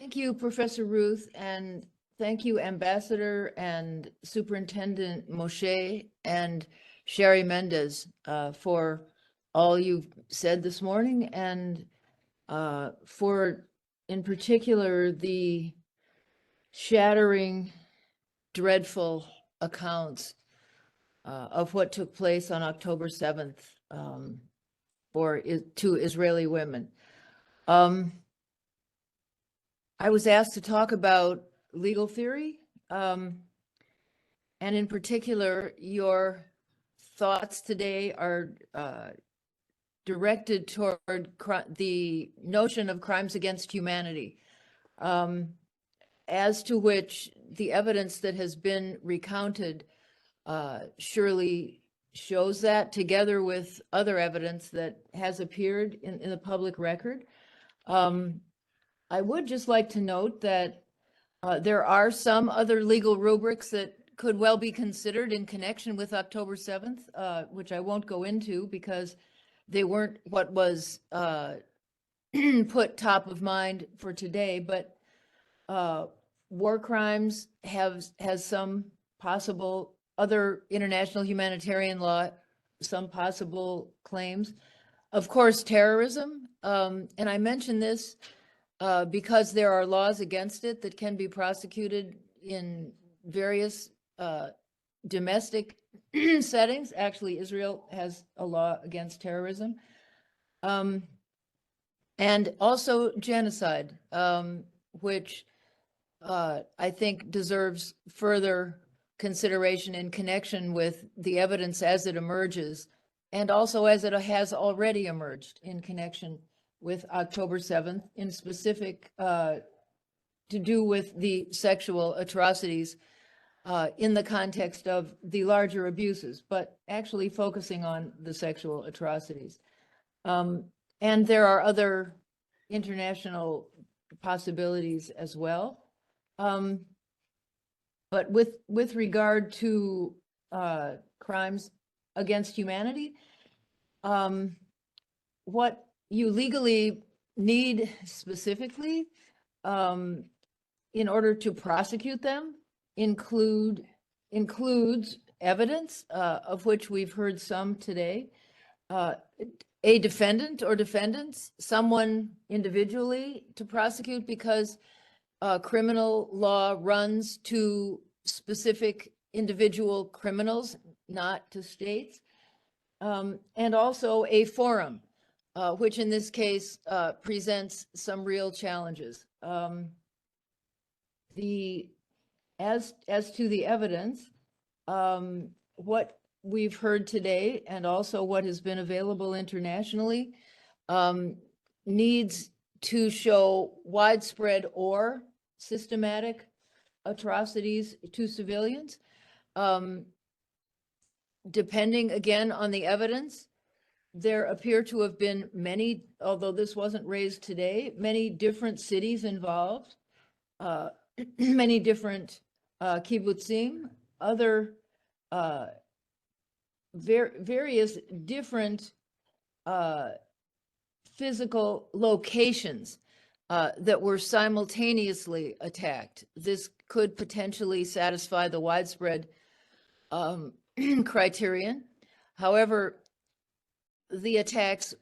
Thank you, Professor Ruth, and thank you, Ambassador and Superintendent Moshe and Sherry Mendez, for all you've said this morning, and for, in particular, the shattering, dreadful accounts of what took place on October 7th to Israeli women. I was asked to talk about legal theory, and in particular, your thoughts today are directed toward the notion of crimes against humanity, as to which the evidence that has been recounted surely shows that, together with other evidence that has appeared in the public record. I would just like to note that there are some other legal rubrics that could well be considered in connection with October 7th, which I won't go into because they weren't what was put top of mind for today. But war crimes has some possible other international humanitarian law, some possible claims. Of course, terrorism, and I mention this because there are laws against it that can be prosecuted in various domestic settings. Actually, Israel has a law against terrorism. And also genocide, which I think deserves further consideration in connection with the evidence as it emerges, and also as it has already emerged in connection with October 7th, in specific to do with the sexual atrocities in the context of the larger abuses, but actually focusing on the sexual atrocities. And there are other international possibilities as well. But with regard to crimes against humanity, what you legally need specifically in order to prosecute them includes evidence, of which we've heard some today, a defendant or defendants, someone individually to prosecute, because criminal law runs to specific individual criminals, not to states, and also a forum, which in this case presents some real challenges. As to the evidence, what we've heard today and also what has been available internationally needs to show widespread or systematic atrocities to civilians. Depending again on the evidence, there appear to have been many, although this wasn't raised today, many different cities involved, many different kibbutzim, other various different physical locations that were simultaneously attacked. This could potentially satisfy the widespread criterion. However, the attacks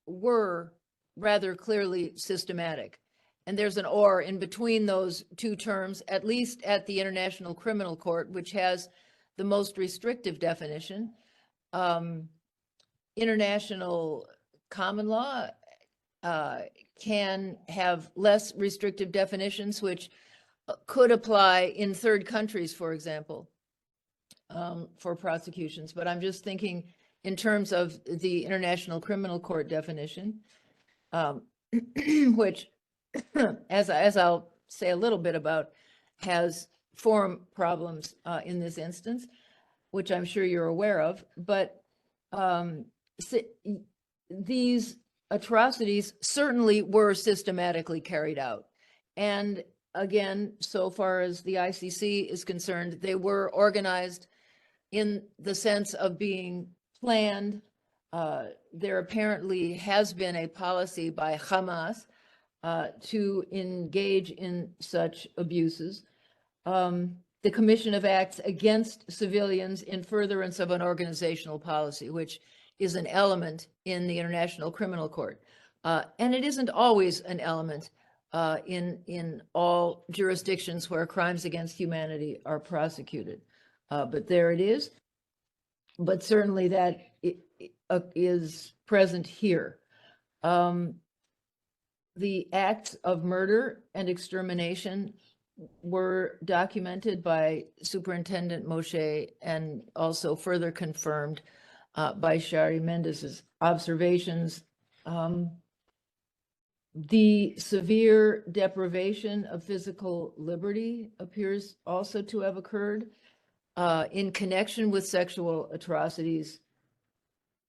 were rather clearly systematic. And there's an or in between those two terms, at least at the International Criminal Court, which has the most restrictive definition. International common law can have less restrictive definitions, which could apply in third countries, for example, for prosecutions. But I'm just thinking in terms of the International Criminal Court definition, which, as I'll say a little bit about, has forum problems in this instance, which I'm sure you're aware of. But these atrocities certainly were systematically carried out. And again, so far as the ICC is concerned, they were organized in the sense of being planned. There apparently has been a policy by Hamas to engage in such abuses. The commission of acts against civilians in furtherance of an organizational policy, which is an element in the International Criminal Court. And it isn't always an element in all jurisdictions where crimes against humanity are prosecuted. But there it is. But certainly that is present here. The acts of murder and extermination were documented by Superintendent Moshe and also further confirmed by Shari Mendez's observations. The severe deprivation of physical liberty appears also to have occurred in connection with sexual atrocities,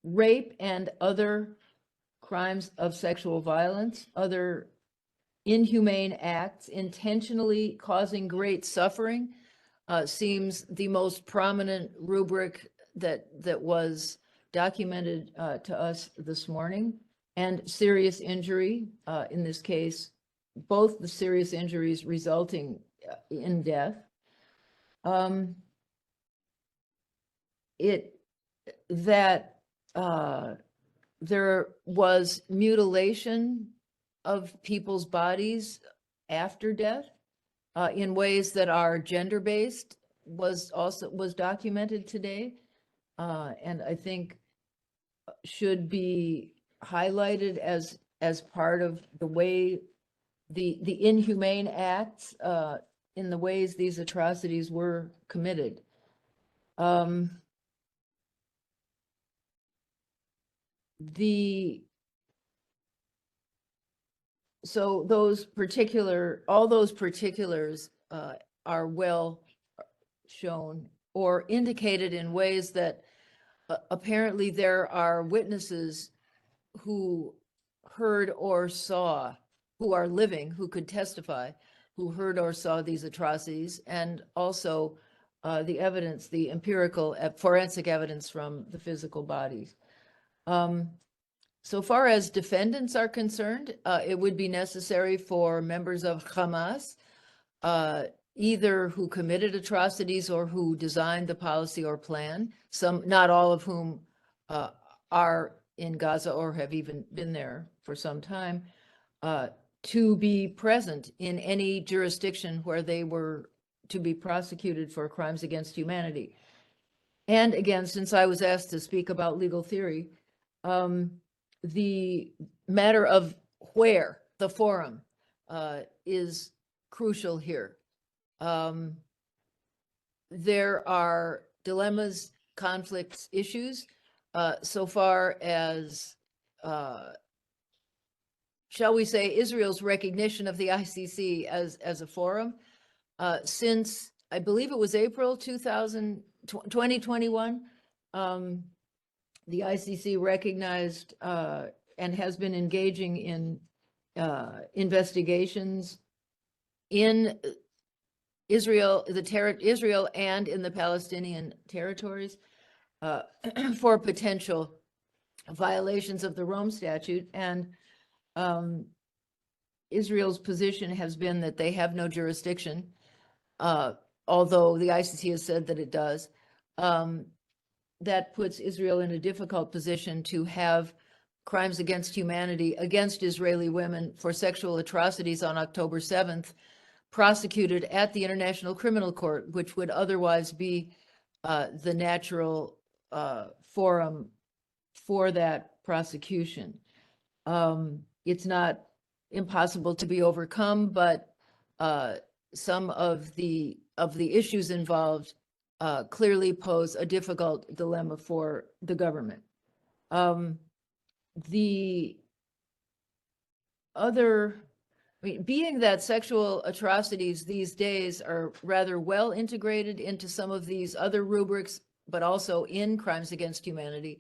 rape, and other crimes of sexual violence, other inhumane acts intentionally causing great suffering seems the most prominent rubric that was documented to us this morning. And serious injury, in this case, both the serious injuries resulting in death. There was mutilation of people's bodies after death in ways that are gender-based was documented today, and I think should be highlighted as part of the way the inhumane acts in the ways these atrocities were committed. So all those particulars are well shown or indicated in ways that apparently there are witnesses who heard or saw, who are living, who could testify, who heard or saw these atrocities, and also the evidence, the empirical forensic evidence from the physical bodies. So far as defendants are concerned, it would be necessary for members of Hamas, either who committed atrocities or who designed the policy or plan, not all of whom are in Gaza or have even been there for some time, to be present in any jurisdiction where they were to be prosecuted for crimes against humanity. And again, since I was asked to speak about legal theory, the matter of where the forum is crucial here. There are dilemmas, conflicts, issues, so far as, shall we say, Israel's recognition of the ICC as a forum. Since, I believe it was April 2021, the ICC recognized and has been engaging in investigations in Israel, Israel and in the Palestinian territories for potential violations of the Rome Statute. And Israel's position has been that they have no jurisdiction, although the ICC has said that it does. That puts Israel in a difficult position to have crimes against humanity against Israeli women for sexual atrocities on October 7th prosecuted at the International Criminal Court, which would otherwise be the natural forum for that prosecution. It's not impossible to be overcome, but some of the issues involved clearly pose a difficult dilemma for the government. The other, being that sexual atrocities these days are rather well integrated into some of these other rubrics, but also in crimes against humanity.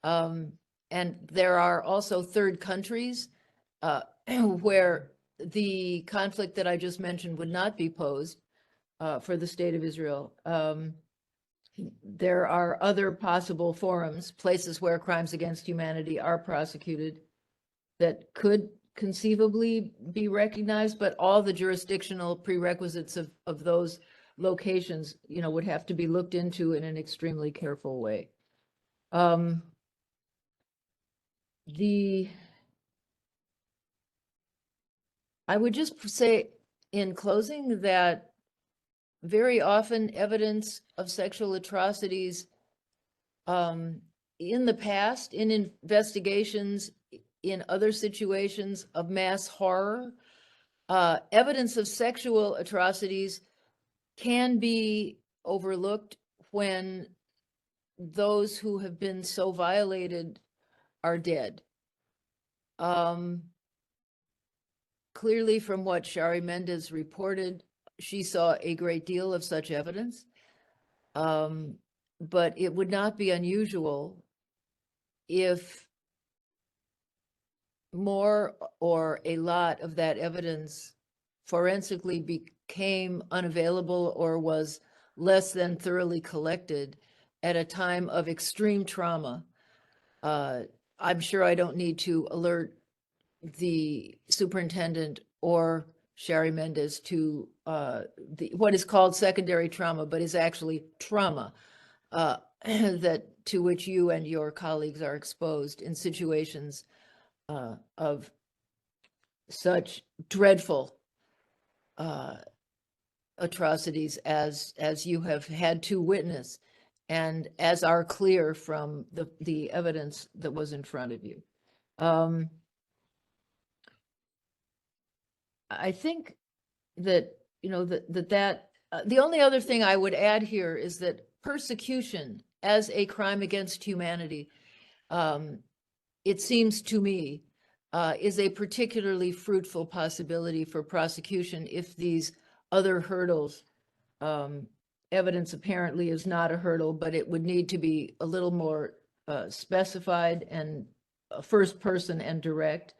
And there are also third countries where the conflict that I just mentioned would not be posed for the state of Israel. There are other possible forums, places where crimes against humanity are prosecuted that could conceivably be recognized, but all the jurisdictional prerequisites of those locations, would have to be looked into in an extremely careful way. I would just say in closing that very often evidence of sexual atrocities in the past, in investigations, in other situations of mass horror, evidence of sexual atrocities can be overlooked when those who have been so violated are dead. Clearly, from what Shari Mendez reported, she saw a great deal of such evidence. But it would not be unusual if more or a lot of that evidence forensically became unavailable or was less than thoroughly collected at a time of extreme trauma. I'm sure I don't need to alert the superintendent or Shari Mendez to what is called secondary trauma, but is actually trauma that to which you and your colleagues are exposed in situations of such dreadful atrocities as you have had to witness, and as are clear from the evidence that was in front of you. I think that the only other thing I would add here is that persecution as a crime against humanity, it seems to me, is a particularly fruitful possibility for prosecution if these other hurdles, evidence apparently is not a hurdle, but it would need to be a little more specified and first person and direct.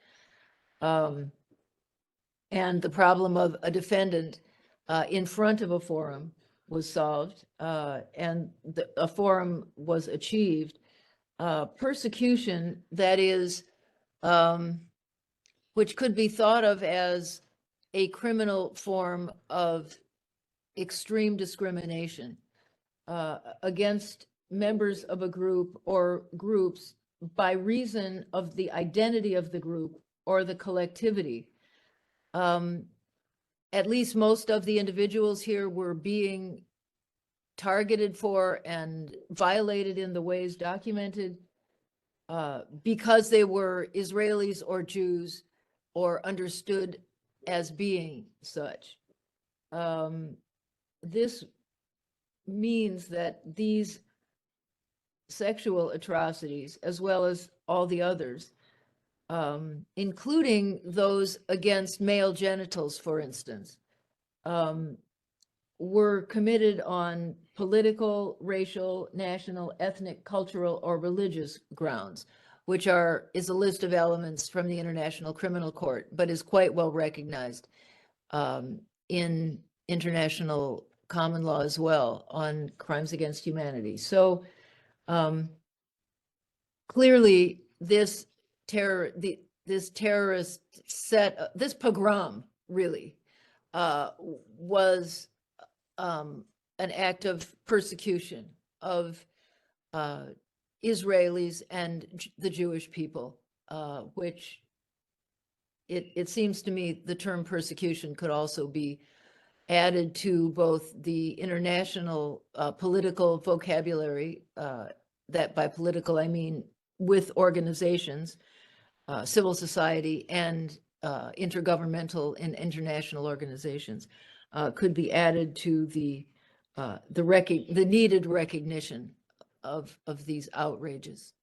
And the problem of a defendant in front of a forum was solved, and a forum was achieved. Persecution, that is, which could be thought of as a criminal form of extreme discrimination against members of a group or groups by reason of the identity of the group or the collectivity. At least most of the individuals here were being targeted for and violated in the ways documented because they were Israelis or Jews or understood as being such. This means that these sexual atrocities, as well as all the others, including those against male genitals, for instance, were committed on political, racial, national, ethnic, cultural, or religious grounds, which is a list of elements from the International Criminal Court, but is quite well recognized in international common law as well on crimes against humanity. So clearly this terrorist this pogrom really was an act of persecution of Israelis and the Jewish people, which it seems to me the term persecution could also be added to both the international political vocabulary, that by political I mean with organizations, civil society, and intergovernmental and international organizations, could be added to the needed recognition of these outrages.